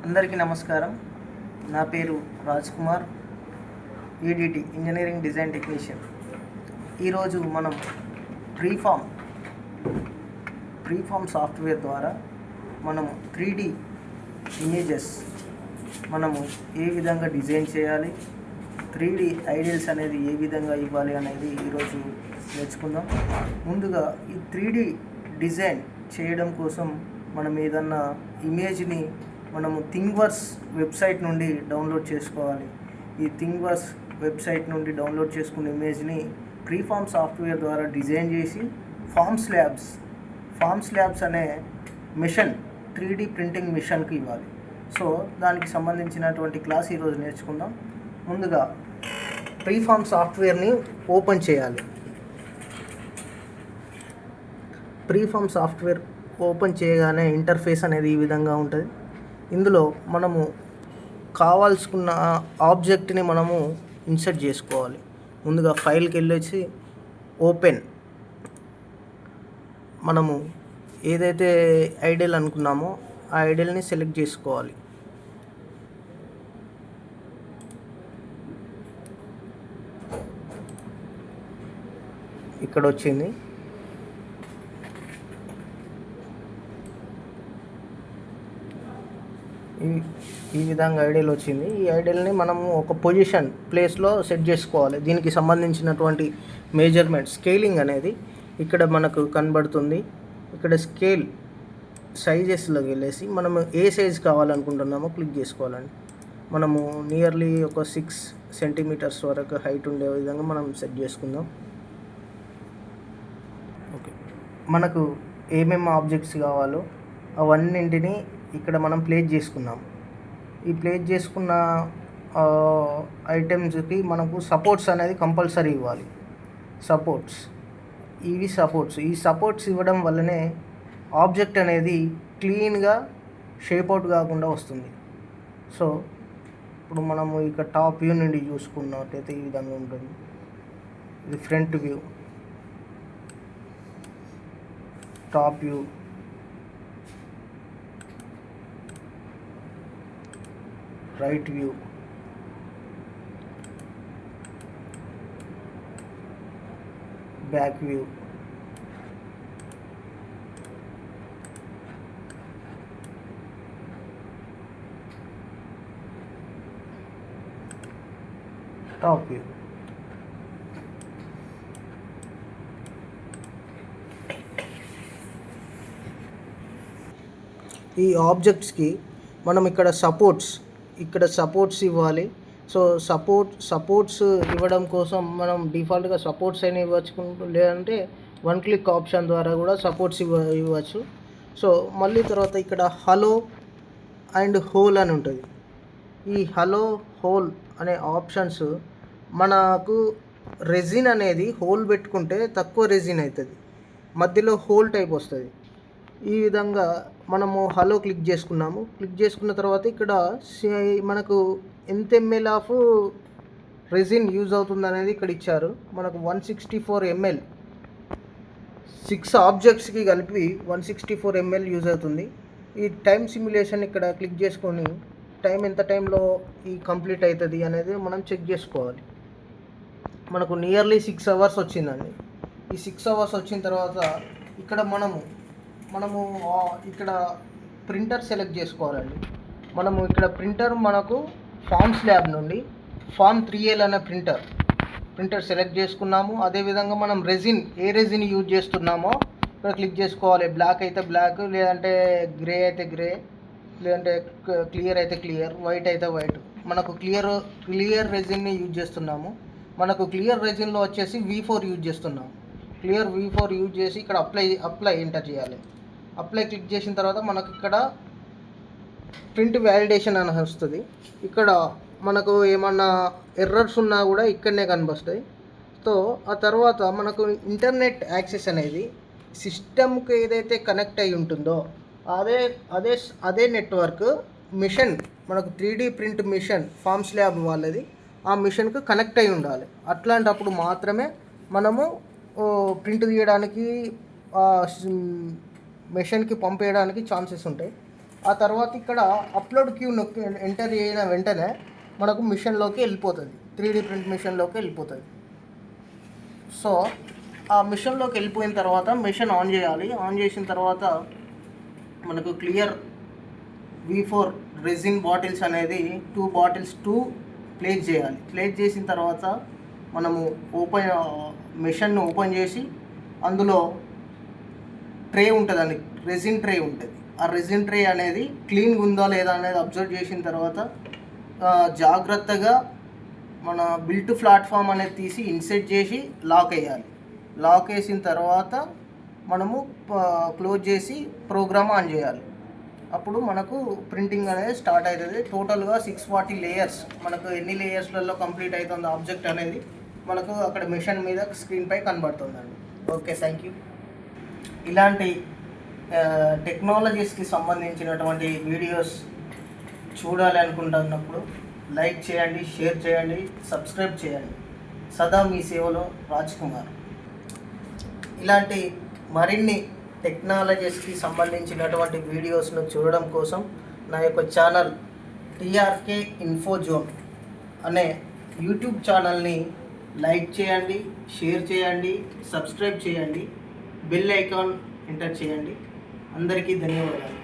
అందరికీ నమస్కారం. నా పేరు Raj Kumar, EDT engineering design technician. ఈరోజు మనం ప్రీఫామ్ సాఫ్ట్వేర్ ద్వారా మనము 3D ఇమేజెస్ మనము ఏ విధంగా డిజైన్ చేయాలి, 3D ఐడియల్స్ అనేది ఏ విధంగా ఇవ్వాలి అనేది ఈరోజు నేర్చుకుందాం. ముందుగా ఈ 3D డిజైన్ చేయడం కోసం మనం ఏదన్నా ఇమేజ్ని మనము థింగ్వర్స్ వెబ్సైట్ నుండి డౌన్లోడ్ చేసుకోవాలి. ఈ థింగ్వర్స్ వెబ్సైట్ నుండి డౌన్లోడ్ చేసుకున్న ఇమేజ్ని ప్రీఫామ్ సాఫ్ట్వేర్ ద్వారా డిజైన్ చేసి ఫార్మ్స్ ల్యాబ్స్ అనే మిషన్ 3D ప్రింటింగ్ మిషన్కి ఇవ్వాలి. సో దానికి సంబంధించినటువంటి క్లాస్ ఈరోజు నేర్చుకుందాం. ముందుగా ప్రీఫామ్ సాఫ్ట్వేర్ని ఓపెన్ చేయాలి. ప్రీఫామ్ సాఫ్ట్వేర్ ఓపెన్ చేయగానే ఇంటర్ఫేస్ అనేది ఈ విధంగా ఉంటుంది. ఇందులో మనము కావాల్సుకున్న ఆబ్జెక్ట్ని మనము ఇన్సర్ట్ చేసుకోవాలి. ముందుగా ఫైల్కి వెళ్ళేసి ఓపెన్, మనము ఏదైతే ఐడియల్ అనుకున్నామో ఆ ఐడియల్ని సెలెక్ట్ చేసుకోవాలి. ఇక్కడ వచ్చింది. ఈ విధంగా ఐడియల్ వచ్చింది. ఈ ఐడియల్ని మనము ఒక ప్లేస్లో సెట్ చేసుకోవాలి. దీనికి సంబంధించినటువంటి మెజర్మెంట్ స్కేలింగ్ అనేది ఇక్కడ మనకు కనబడుతుంది. ఇక్కడ స్కేల్ సైజెస్లోకి వెళ్ళేసి మనము ఏ సైజ్ కావాలనుకుంటున్నామో క్లిక్ చేసుకోవాలండి. మనము నియర్లీ ఒక 6 సెంటీమీటర్స్ వరకు హైట్ ఉండే విధంగా మనం సెట్ చేసుకుందాం. ఓకే, మనకు ఏమేమి ఆబ్జెక్ట్స్ కావాలో అవన్నింటినీ ఇక్కడ మనం ప్లేస్ చేసుకున్నాం. ఈ ప్లేస్ చేసుకున్న ఐటమ్స్కి మనకు సపోర్ట్స్ అనేది కంపల్సరీ ఇవ్వాలి. ఈ సపోర్ట్స్ ఇవ్వడం వల్లనే ఆబ్జెక్ట్ అనేది క్లీన్గా షేప్ అవుట్ కాకుండా వస్తుంది. సో ఇప్పుడు మనము ఇక టాప్ వ్యూ నుండి చూసుకున్నట్టయితే ఈ విధంగా ఉంటుంది. ఇది front view, top view, right view, back view, top view. ఈ ఆబ్జెక్ట్స్కి మనం ఇక్కడ సపోర్ట్స్ ఇవ్వాలి. సో సపోర్ట్స్ ఇవ్వడం కోసం మనం డిఫాల్ట్గా సపోర్ట్స్ అయినా ఇవ్వచ్చు, లేదంటే 1 క్లిక్ ఆప్షన్ ద్వారా కూడా సపోర్ట్స్ ఇవ్వచ్చు. సో మళ్ళీ తర్వాత ఇక్కడ హలో అండ్ హోల్ అని ఉంటుంది. ఈ హలో హోల్ అనే ఆప్షన్స్ మనకు రెజిన్ అనేది హోల్ పెట్టుకుంటే తక్కువ రెజిన్ అవుతుంది, మధ్యలో హోల్ టైప్ వస్తుంది. ఈ విధంగా మనము హలో క్లిక్ చేసుకున్నాము. క్లిక్ చేసుకున్న తర్వాత ఇక్కడ మనకు ఎంత ml ఆఫ్ రెజిన్ యూజ్ అవుతుంది అనేది ఇక్కడ ఇచ్చారు. మనకు 164 ml, 6 ఆబ్జెక్ట్స్కి కలిపి 164 ml యూజ్ అవుతుంది. ఈ టైం సిమ్యులేషన్ ఇక్కడ క్లిక్ చేసుకొని ఎంత టైంలో ఈ కంప్లీట్ అవుతుంది అనేది మనం చెక్ చేసుకోవాలి. మనకు నియర్లీ 6 అవర్స్ వచ్చిందండి. ఈ 6 అవర్స్ వచ్చిన తర్వాత ఇక్కడ మనము ఇక్కడ ప్రింటర్ సెలెక్ట్ చేసుకోవాలండి. మనము ఇక్కడ మనకు ఫార్మ్స్ ల్యాబ్ నుండి ఫార్మ్ 3L అనే ప్రింటర్ సెలెక్ట్ చేసుకున్నాము. అదేవిధంగా మనం ఏ రెజిన్ యూజ్ చేస్తున్నామో ఇక్కడ క్లిక్ చేసుకోవాలి. బ్లాక్ అయితే బ్లాక్, లేదంటే గ్రే అయితే గ్రే, లేదంటే క్లియర్ అయితే క్లియర్, వైట్ అయితే వైట్. మనకు క్లియర్ రెజిన్ని యూజ్ చేస్తున్నాము. మనకు క్లియర్ రెజిన్లో వచ్చేసి V4 యూజ్ చేస్తున్నాము. క్లియర్ V4 యూజ్ చేసి ఇక్కడ అప్లై ఎంటర్ చేయాలి. అప్లై క్లిక్ చేసిన తర్వాత మనకు ఇక్కడ ప్రింట్ వ్యాలిడేషన్ అని వస్తుంది. ఇక్కడ మనకు ఏమన్నా ఎర్రర్స్ ఉన్నా కూడా ఇక్కడనే కనిపిస్తాయి. సో ఆ తర్వాత మనకు ఇంటర్నెట్ యాక్సెస్ అనేది సిస్టమ్కి ఏదైతే కనెక్ట్ అయి ఉంటుందో అదే నెట్వర్క్ మిషన్, మనకు 3D print machine forms lab వాళ్ళది, ఆ మిషన్కి కనెక్ట్ అయి ఉండాలి. అట్లాంటప్పుడు మాత్రమే మనము ప్రింట్ తీయడానికి మెషిన్కి పంపేయడానికి ఛాన్సెస్ ఉంటాయి. ఆ తర్వాత ఇక్కడ అప్లోడ్ క్యూ నొక్కి ఎంటర్ అయిన వెంటనే మనకు మిషన్లోకి వెళ్ళిపోతుంది, 3D ప్రింట్ మిషన్లోకి వెళ్ళిపోతుంది. సో ఆ మిషన్లోకి వెళ్ళిపోయిన తర్వాత మిషన్ ఆన్ చేయాలి. ఆన్ చేసిన తర్వాత మనకు క్లియర్ V4 రెజిన్ బాటిల్స్ అనేది 2 బాటిల్స్ ప్లేస్ చేయాలి. ప్లేస్ చేసిన తర్వాత మనము మిషన్ను ఓపెన్ చేసి అందులో ట్రే ఉంటుందండి, రెజిన్ ట్రే ఉంటుంది. ఆ రెజిన్ ట్రే అనేది క్లీన్గా ఉందా లేదా అనేది అబ్జర్వ్ చేసిన తర్వాత జాగ్రత్తగా మన బిల్ట్ ప్లాట్ఫామ్ అనేది తీసి ఇన్సెట్ చేసి లాక్ వేయాలి. లాక్ వేసిన తర్వాత మనము క్లోజ్ చేసి ప్రోగ్రామ్ ఆన్ చేయాలి. అప్పుడు మనకు ప్రింటింగ్ అనేది స్టార్ట్ అవుతుంది. టోటల్గా 640 లేయర్స్, మనకు ఎన్ని లేయర్స్లలో కంప్లీట్ అవుతుంది ఆబ్జెక్ట్ అనేది మనకు అక్కడ మిషన్ మీద స్క్రీన్పై కనబడుతుందండి. Okay, thank you. ఇలాంటి టెక్నాలజీస్కి సంబంధించినటువంటి వీడియోస్ చూడాలి అనుకుంటున్నప్పుడు లైక్ చేయండి, షేర్ చేయండి, సబ్స్క్రైబ్ చేయండి. సదా మీ సేవలో రాజ్ కుమార్. ఇలాంటి మరిన్ని టెక్నాలజీస్కి సంబంధించినటువంటి వీడియోస్ను చూడడం కోసం నా యొక్క ఛానల్ TRK ఇన్ఫో జోన్ అనే యూట్యూబ్ ఛానల్ని లైక్ చేయండి, షేర్ చేయండి, సబ్స్క్రైబ్ చేయండి, బెల్ ఐకాన్ ఎంటర్ చేయండి. అందరికీ ధన్యవాదాలు.